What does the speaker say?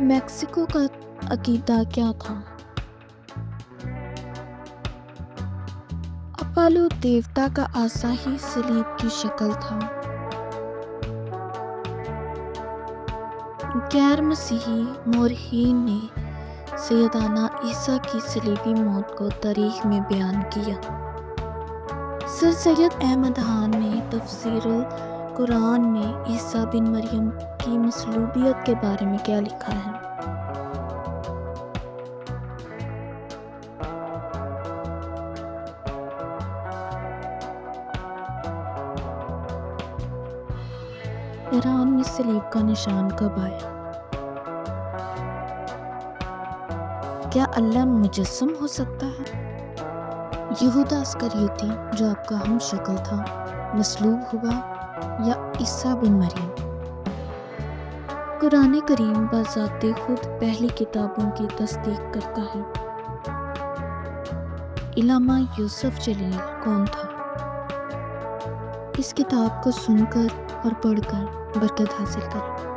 Mexico का अकीदा क्या था? अपोलो देवता का आसा ही सलीब की शक्ल था। गैर मसीही मोरहीन ने सैयदाना ईसा की सलीबी मौत को तारीख में बयान किया। सर सैयद अहमद खान ने तफसीरुल कुरान में ईसा बिन मरियम की मसलूबियत के बारे में क्या लिखा है? ईरान में सलीब का निशान कब आया? क्या अल्लाह मुजस्सम हो सकता है? यहूदा अस्करियोती जो आपका हम शक्ल था मसलूब हुआ या ईसा बिन मरियम? कुरान करीम बज़ाते खुद पहली किताबों की तस्दीक करता है। इल्लामा यूसुफ जलील कौन था? इस किताब को सुनकर और पढ़कर बरकत हासिल करें।